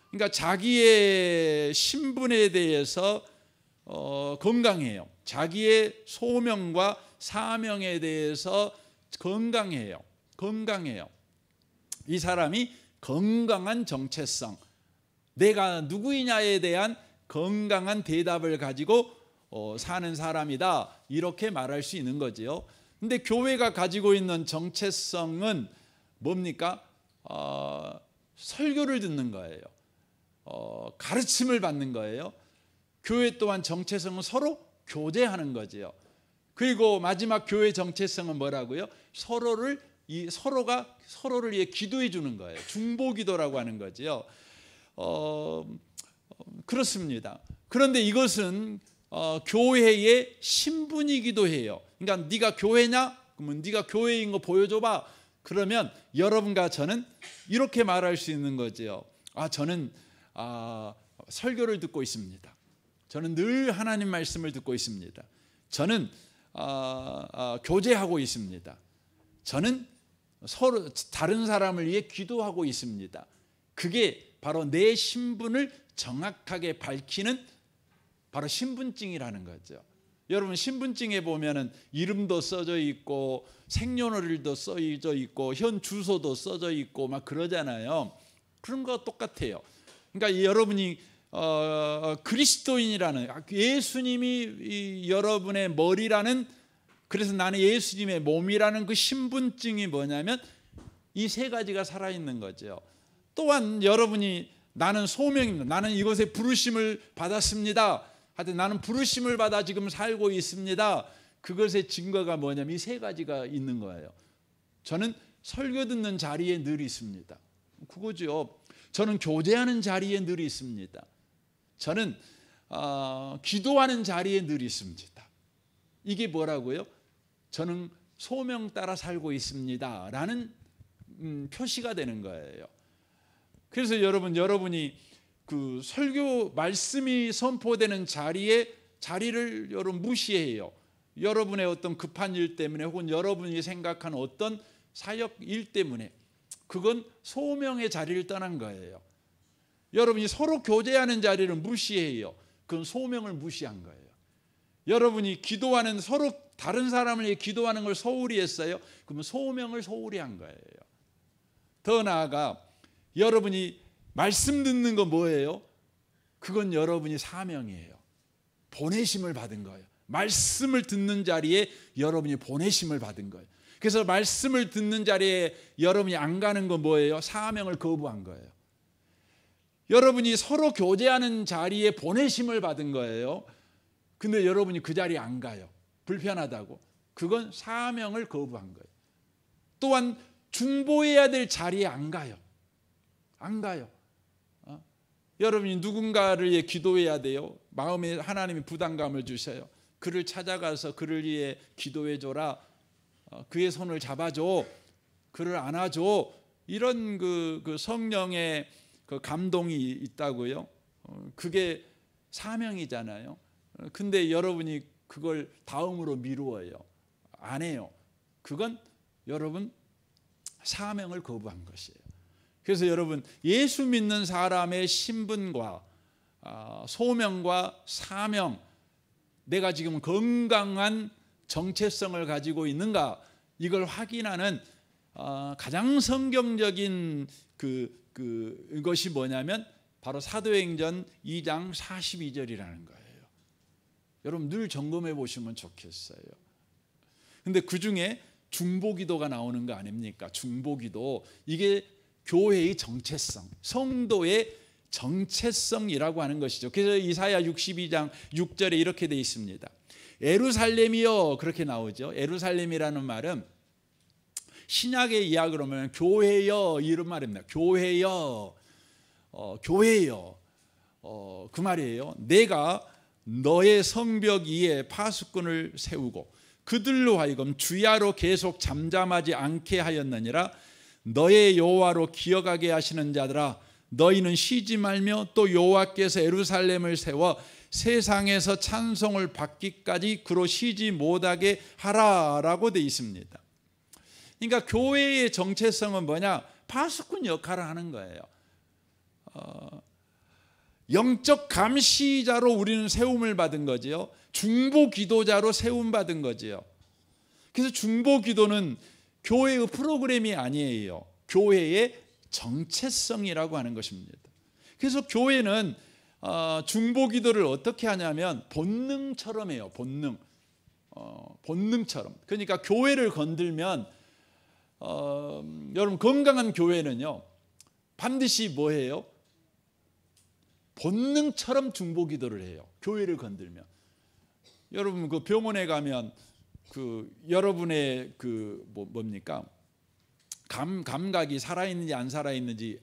그러니까 자기의 신분에 대해서 건강해요. 자기의 소명과 사명에 대해서 건강해요. 이 사람이 건강한 정체성, 내가 누구이냐에 대한 건강한 대답을 가지고 사는 사람이다, 이렇게 말할 수 있는 거지요. 근데 교회가 가지고 있는 정체성은 뭡니까? 설교를 듣는 거예요. 가르침을 받는 거예요. 교회 또한 정체성은 서로 교제하는 거지요. 그리고 마지막 교회 정체성은 뭐라고요? 서로가 서로를 위해 기도해 주는 거예요. 중보기도라고 하는 거지요. 그렇습니다. 그런데 이것은 교회의 신분이기도 해요. 그러니까 네가 교회냐? 그러면 네가 교회인 거 보여줘봐. 그러면 여러분과 저는 이렇게 말할 수 있는 거죠. 저는 설교를 듣고 있습니다. 저는 늘 하나님 말씀을 듣고 있습니다. 저는 교제하고 있습니다. 저는 서로 다른 사람을 위해 기도하고 있습니다. 그게 바로 내 신분을 정확하게 밝히는 바로 신분증이라는 거죠. 여러분, 신분증에 보면은 이름도 써져 있고 생년월일도 써져 있고 현 주소도 써져 있고 막 그러잖아요. 그런 거 똑같아요. 그러니까 여러분이 그리스도인이라는, 예수님이 여러분의 머리라는, 그래서 나는 예수님의 몸이라는 그 신분증이 뭐냐면 이 세 가지가 살아있는 거죠. 또한 여러분이 나는 소명입니다, 나는 이것에 부르심을 받았습니다, 하여튼 나는 부르심을 받아 지금 살고 있습니다, 그것의 증거가 뭐냐면 이 세 가지가 있는 거예요. 저는 설교 듣는 자리에 늘 있습니다. 그거죠. 저는 교제하는 자리에 늘 있습니다. 저는 기도하는 자리에 늘 있습니다. 이게 뭐라고요? 저는 소명 따라 살고 있습니다 라는 표시가 되는 거예요. 그래서 여러분이 그 설교 말씀이 선포되는 자리를 여러분 무시해요. 여러분의 어떤 급한 일 때문에, 혹은 여러분이 생각하는 어떤 사역 일 때문에, 그건 소명의 자리를 떠난 거예요. 여러분이 서로 교제하는 자리를 무시해요. 그건 소명을 무시한 거예요. 여러분이 기도하는, 서로 다른 사람을 위해 기도하는 걸 소홀히 했어요. 그러면 소명을 소홀히 한 거예요. 더 나아가 여러분이 말씀 듣는 거 뭐예요? 그건 여러분이 사명이에요. 보내심을 받은 거예요. 말씀을 듣는 자리에 여러분이 보내심을 받은 거예요. 그래서 말씀을 듣는 자리에 여러분이 안 가는 건 뭐예요? 사명을 거부한 거예요. 여러분이 서로 교제하는 자리에 보내심을 받은 거예요. 근데 여러분이 그 자리에 안 가요. 불편하다고. 그건 사명을 거부한 거예요. 또한 중보해야 될 자리에 안 가요. 안 가요. 여러분이 누군가를 위해 기도해야 돼요. 마음에 하나님이 부담감을 주셔요. 그를 찾아가서 그를 위해 기도해 줘라. 그의 손을 잡아줘. 그를 안아줘. 이런 그 성령의 그 감동이 있다고요. 그게 사명이잖아요. 근데 여러분이 그걸 다음으로 미루어요. 안 해요. 그건 여러분 사명을 거부한 것이에요. 그래서 여러분 예수 믿는 사람의 신분과 소명과 사명, 내가 지금 건강한 정체성을 가지고 있는가, 이걸 확인하는 가장 성경적인 그것이 뭐냐면 바로 사도행전 2장 42절이라는 거예요. 여러분 늘 점검해 보시면 좋겠어요. 근데 그 중에 중보기도가 나오는 거 아닙니까? 중보기도, 이게 교회의 정체성, 성도의 정체성이라고 하는 것이죠. 그래서 이사야 62장 6절에 이렇게 되어 있습니다. 예루살렘이여, 그렇게 나오죠. 예루살렘이라는 말은 신약의 이야기로 보면 교회여, 이런 말입니다. 교회여, 교회여, 그 말이에요. 내가 너의 성벽 위에 파수꾼을 세우고 그들로 하여금 주야로 계속 잠잠하지 않게 하였느니라. 너의 여호와로 기억하게 하시는 자들아, 너희는 쉬지 말며 또 여호와께서 예루살렘을 세워 세상에서 찬송을 받기까지 그로 쉬지 못하게 하라라고 되어 있습니다. 그러니까 교회의 정체성은 뭐냐? 파수꾼 역할을 하는 거예요. 영적 감시자로 우리는 세움을 받은 거지요. 중보 기도자로 세움 받은 거지요. 그래서 중보 기도는 교회의 프로그램이 아니에요. 교회의 정체성이라고 하는 것입니다. 그래서 교회는 중보 기도를 어떻게 하냐면 본능처럼 해요. 본능처럼. 그러니까 교회를 건들면 여러분 건강한 교회는요 반드시 뭐예요? 본능처럼 중보 기도를 해요. 교회를 건들면. 여러분 그 병원에 가면 그 여러분의 그 뭡니까? 감각이 살아있는지 안 살아있는지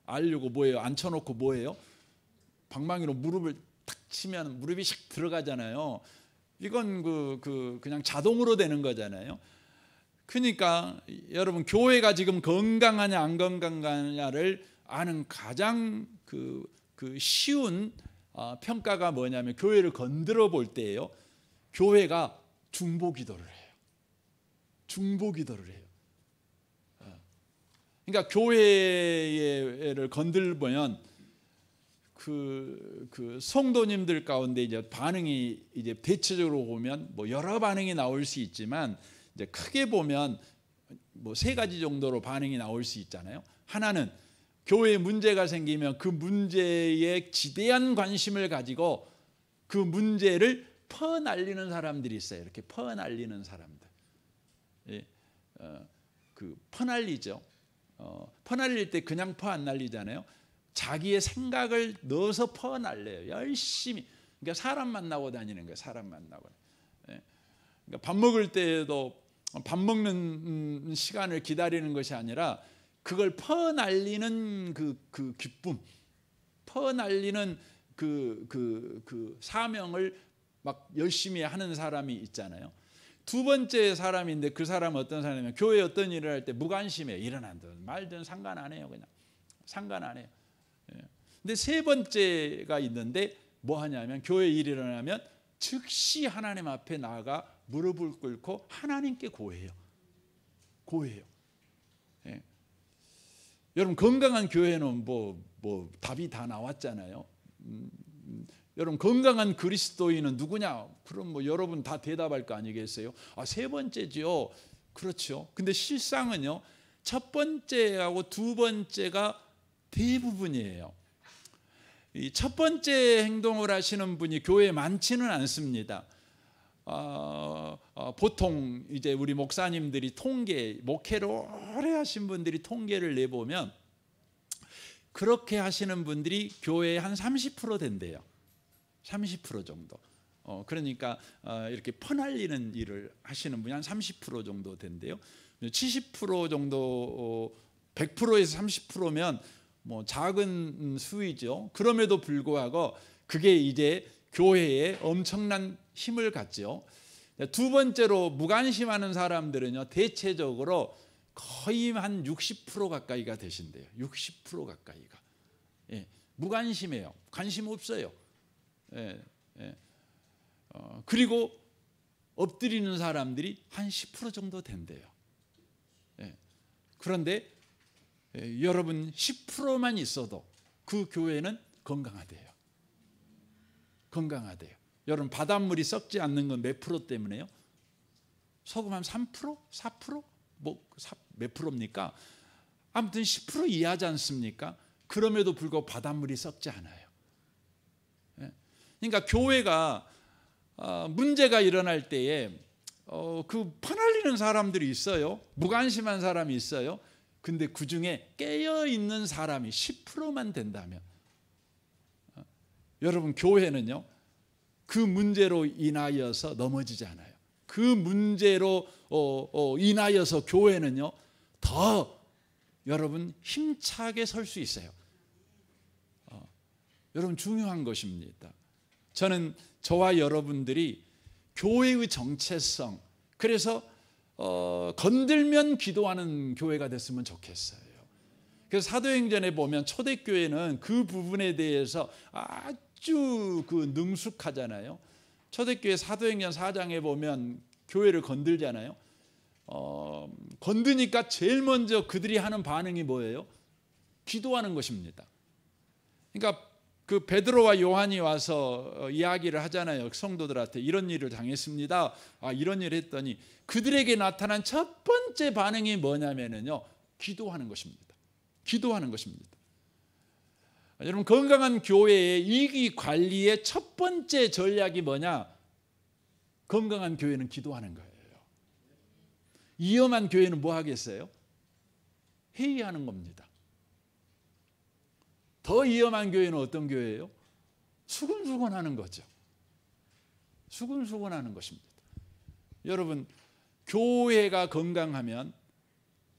알려고 뭐예요? 앉혀놓고 뭐예요? 방망이로 무릎을 탁 치면 무릎이 샥 들어가잖아요. 이건 그냥 자동으로 되는 거잖아요. 그러니까 여러분 교회가 지금 건강하냐 안 건강하냐를 아는 가장 그 쉬운 평가가 뭐냐면 교회를 건드려 볼 때예요. 교회가 중보 기도를 해요. 중보 기도를 해요. 그러니까 교회를 건들면 그 성도님들 가운데 이제 반응이 이제 대체적으로 보면 뭐 여러 반응이 나올 수 있지만 이제 크게 보면 뭐 세 가지 정도로 반응이 나올 수 있잖아요. 하나는 교회에 문제가 생기면 그 문제에 지대한 관심을 가지고 그 문제를 퍼날리는 사람들이 있어요. 이렇게 퍼날리는 사람들. 예, 퍼날리죠. 퍼날릴 때 그냥 퍼 안 날리잖아요. 자기의 생각을 넣어서 퍼날려요. 열심히. 그러니까 사람 만나고 다니는 거예요. 사람 만나고. 예. 그러니까 밥 먹을 때도 밥 먹는 시간을 기다리는 것이 아니라 그걸 퍼날리는 그 기쁨, 퍼날리는 그 사명을 막 열심히 하는 사람이 있잖아요. 두 번째 사람인데 그 사람은 어떤 사람이냐면 교회 어떤 일을 할 때 무관심해. 일어난든 말든 상관 안 해요. 그냥 상관 안 해요. 근데 세 번째가 있는데 뭐 하냐면 교회 일이 일어나면 즉시 하나님 앞에 나아가 무릎을 꿇고 하나님께 고해요. 고해요. 예. 여러분 건강한 교회는 뭐 답이 다 나왔잖아요. 여러분 건강한 그리스도인은 누구냐? 그럼 뭐 여러분 다 대답할 거 아니겠어요? 세 번째지요. 그렇죠. 근데 실상은요. 첫 번째하고 두 번째가 대부분이에요. 이 첫 번째 행동을 하시는 분이 교회에 많지는 않습니다. 보통 이제 우리 목사님들이 목회를 오래 하신 분들이 통계를 내보면 그렇게 하시는 분들이 교회에 한 30% 된대요. 30% 정도. 그러니까 이렇게 퍼날리는 일을 하시는 분이 한 30% 정도 된대요. 70% 정도, 100%에서 30%면 뭐 작은 수이죠. 그럼에도 불구하고 그게 이제 교회에 엄청난 힘을 갖죠. 두 번째로 무관심하는 사람들은요, 대체적으로 거의 한 60% 가까이가 되신대요. 60% 가까이가. 예, 무관심해요. 관심 없어요. 예, 예. 그리고 엎드리는 사람들이 한 10% 정도 된대요. 예. 그런데 여러분 10%만 있어도 그 교회는 건강하대요. 건강하대요. 여러분 바닷물이 썩지 않는 건 몇 프로 때문에요? 소금 한 3%? 4%? 몇 프로입니까? 아무튼 10% 이하지 않습니까? 그럼에도 불구하고 바닷물이 썩지 않아요. 그러니까 교회가 문제가 일어날 때에 그 퍼날리는 사람들이 있어요. 무관심한 사람이 있어요. 근데 그 중에 깨어있는 사람이 10%만 된다면 여러분 교회는요, 그 문제로 인하여서 넘어지지 않아요. 그 문제로 인하여서 교회는요, 더 여러분 힘차게 설 수 있어요. 여러분 중요한 것입니다. 저는 저와 여러분들이 교회의 정체성, 그래서 건들면 기도하는 교회가 됐으면 좋겠어요. 그래서 사도행전에 보면 초대교회는 그 부분에 대해서 아주 능숙하잖아요. 초대교회 사도행전 4장에 보면 교회를 건들잖아요. 건드니까 제일 먼저 그들이 하는 반응이 뭐예요? 기도하는 것입니다. 그러니까 그 베드로와 요한이 와서 이야기를 하잖아요. 성도들한테 이런 일을 당했습니다. 이런 일을 했더니 그들에게 나타난 첫 번째 반응이 뭐냐면요, 기도하는 것입니다. 기도하는 것입니다. 여러분 건강한 교회의 위기 관리의 첫 번째 전략이 뭐냐? 건강한 교회는 기도하는 거예요. 위험한 교회는 뭐 하겠어요? 회의하는 겁니다. 더 위험한 교회는 어떤 교회예요? 수근수근하는 거죠. 수근수근하는 것입니다. 여러분 교회가 건강하면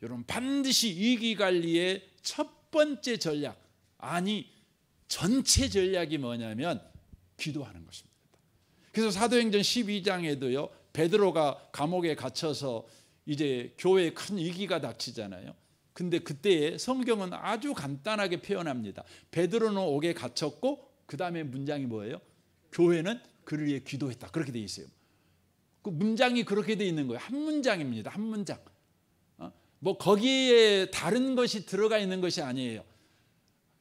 여러분 반드시 위기관리의 첫 번째 전략, 아니 전체 전략이 뭐냐면 기도하는 것입니다. 그래서 사도행전 12장에도요 베드로가 감옥에 갇혀서 이제 교회에 큰 위기가 닥치잖아요. 근데 그때에 성경은 아주 간단하게 표현합니다. 베드로는 옥에 갇혔고 그 다음에 문장이 뭐예요? 교회는 그를 위해 기도했다. 그렇게 돼 있어요. 그 문장이 그렇게 돼 있는 거예요. 한 문장입니다. 한 문장. 뭐 거기에 다른 것이 들어가 있는 것이 아니에요.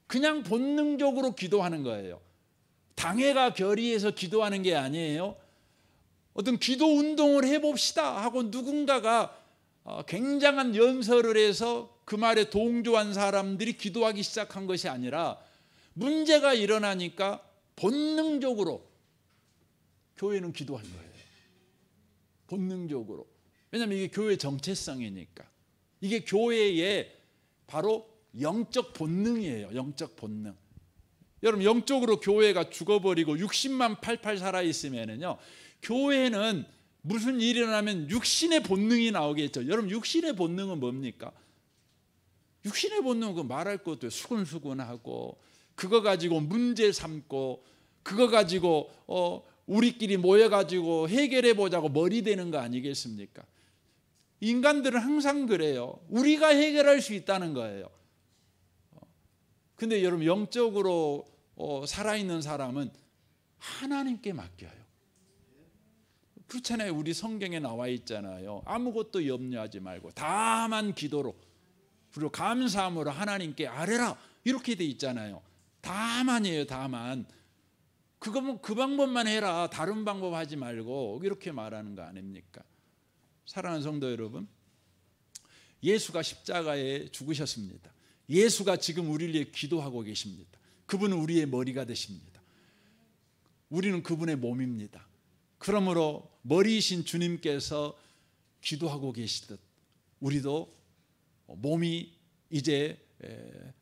그냥 본능적으로 기도하는 거예요. 당회가 결의해서 기도하는 게 아니에요. 어떤 기도 운동을 해봅시다 하고 누군가가 굉장한 연설을 해서 그 말에 동조한 사람들이 기도하기 시작한 것이 아니라 문제가 일어나니까 본능적으로 교회는 기도한 거예요. 본능적으로. 왜냐하면 이게 교회의 정체성이니까. 이게 교회의 바로 영적 본능이에요. 영적 본능. 여러분 영적으로 교회가 죽어버리고 60만 88 살아있으면요, 교회는 무슨 일이 일어나면 육신의 본능이 나오겠죠. 여러분 육신의 본능은 뭡니까? 육신의 본능은 말할 것도 수근수근하고 그거 가지고 문제 삼고 그거 가지고 우리끼리 모여가지고 해결해 보자고 머리 대는 거 아니겠습니까? 인간들은 항상 그래요. 우리가 해결할 수 있다는 거예요. 근데 여러분 영적으로 살아있는 사람은 하나님께 맡겨요. 그렇잖아요. 우리 성경에 나와 있잖아요. 아무것도 염려하지 말고 다만 기도로 그리고 감사함으로 하나님께 아뢰라, 이렇게 돼 있잖아요. 다만이에요. 다만. 그거면 그 방법만 해라, 다른 방법 하지 말고, 이렇게 말하는 거 아닙니까? 사랑하는 성도 여러분, 예수가 십자가에 죽으셨습니다. 예수가 지금 우리를 위해 기도하고 계십니다. 그분은 우리의 머리가 되십니다. 우리는 그분의 몸입니다. 그러므로 머리이신 주님께서 기도하고 계시듯 우리도 몸이 이제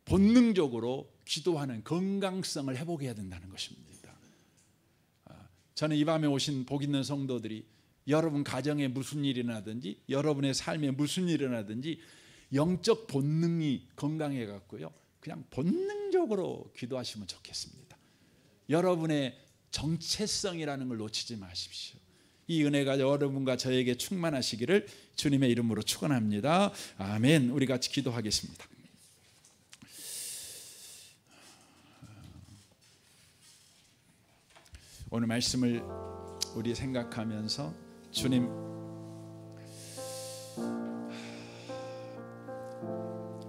본능적으로 기도하는 건강성을 회복해야 된다는 것입니다. 저는 이 밤에 오신 복 있는 성도들이 여러분 가정에 무슨 일이 나든지 여러분의 삶에 무슨 일이 나든지 영적 본능이 건강해 갖고요, 그냥 본능적으로 기도하시면 좋겠습니다. 여러분의 정체성이라는 걸 놓치지 마십시오. 이 은혜가 여러분과 저에게 충만하시기를 주님의 이름으로 축원합니다. 아멘. 우리 같이 기도하겠습니다. 오늘 말씀을 우리 생각하면서 주님,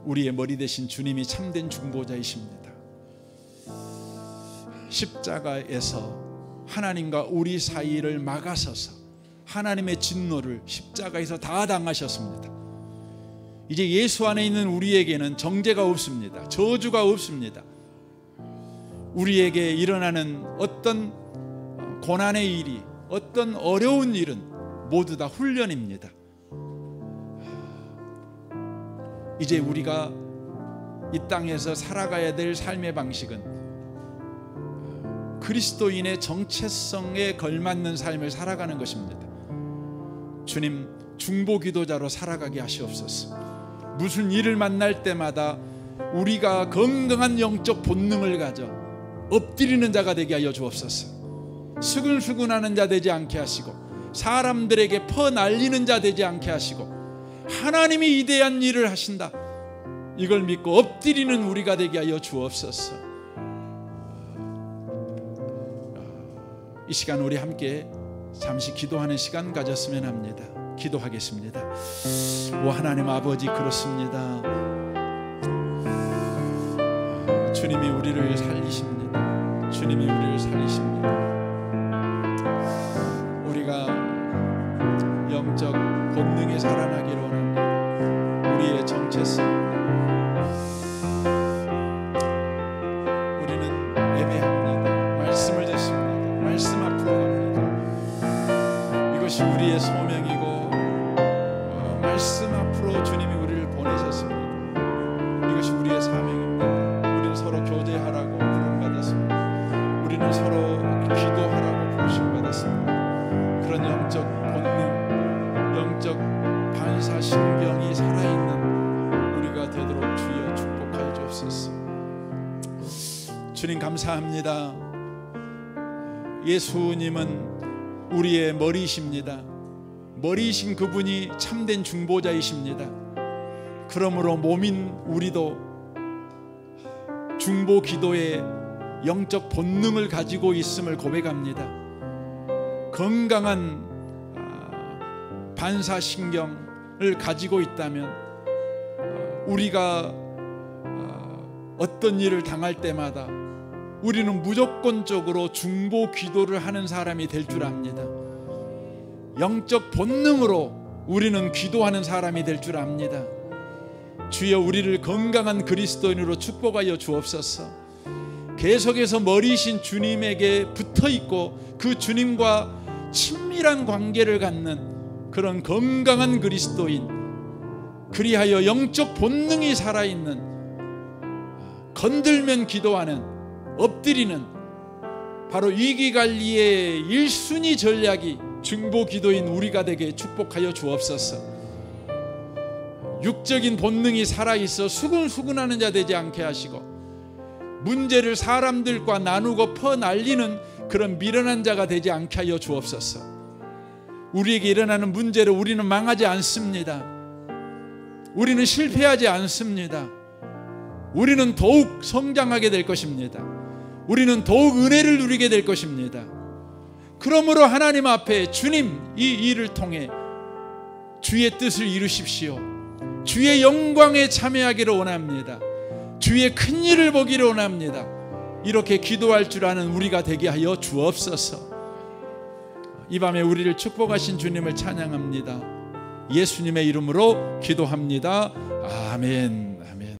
우리의 머리 대신 주님이 참된 중보자이십니다. 십자가에서 하나님과 우리 사이를 막아서서 하나님의 진노를 십자가에서 다 당하셨습니다. 이제 예수 안에 있는 우리에게는 정죄가 없습니다. 저주가 없습니다. 우리에게 일어나는 어떤 고난의 일이, 어떤 어려운 일은 모두 다 훈련입니다. 이제 우리가 이 땅에서 살아가야 될 삶의 방식은 그리스도인의 정체성에 걸맞는 삶을 살아가는 것입니다. 주님, 중보기도자로 살아가게 하시옵소서. 무슨 일을 만날 때마다 우리가 건강한 영적 본능을 가져 엎드리는 자가 되게 하여 주옵소서. 수근수근하는 자 되지 않게 하시고 사람들에게 퍼날리는 자 되지 않게 하시고 하나님이 위대한 일을 하신다, 이걸 믿고 엎드리는 우리가 되게 하여 주옵소서. 이 시간 우리 함께 잠시 기도하는 시간 가졌으면 합니다. 기도하겠습니다. 오 하나님 아버지, 그렇습니다. 주님이 우리를 살리십니다. 주님이 우리를 살리십니다. 우리가 영적 본능에 살아나기를 원합니다. 우리의 정체성, 우리는 예배합니다. 말씀을 듣습니다. 말씀 앞으로 갑니다. 이것이 우리의 소명이고 말씀 앞으로 주님이 우리를 보내셨습니다. 이것이 우리의 사명입니다. 우리는 서로 교제하라고 부름받았습니다. 우리는 서로 기도하라고 부르심받았습니다. 그런 영적 본능, 영적 반사신경이 살아있는 우리가 되도록 주여 축복하여 주옵소서. 주님 감사합니다. 예수님은 우리의 머리이십니다. 머리이신 그분이 참된 중보자이십니다. 그러므로 몸인 우리도 중보 기도의 영적 본능을 가지고 있음을 고백합니다. 건강한 반사신경을 가지고 있다면 우리가 어떤 일을 당할 때마다 우리는 무조건적으로 중보 기도를 하는 사람이 될 줄 압니다. 영적 본능으로 우리는 기도하는 사람이 될 줄 압니다. 주여, 우리를 건강한 그리스도인으로 축복하여 주옵소서. 계속해서 머리이신 주님에게 붙어있고 그 주님과 친밀한 관계를 갖는 그런 건강한 그리스도인, 그리하여 영적 본능이 살아있는, 건들면 기도하는, 엎드리는 바로 위기관리의 1순위 전략이 중보기도인 우리가 되게 축복하여 주옵소서. 육적인 본능이 살아있어 수근수근하는 자 되지 않게 하시고 문제를 사람들과 나누고 퍼날리는 그런 미련한 자가 되지 않게 하여 주옵소서. 우리에게 일어나는 문제로 우리는 망하지 않습니다. 우리는 실패하지 않습니다. 우리는 더욱 성장하게 될 것입니다. 우리는 더욱 은혜를 누리게 될 것입니다. 그러므로 하나님 앞에 주님, 이 일을 통해 주의 뜻을 이루십시오. 주의 영광에 참여하기를 원합니다. 주의 큰 일을 보기를 원합니다. 이렇게 기도할 줄 아는 우리가 되게 하여 주옵소서. 이 밤에 우리를 축복하신 주님을 찬양합니다. 예수님의 이름으로 기도합니다. 아멘.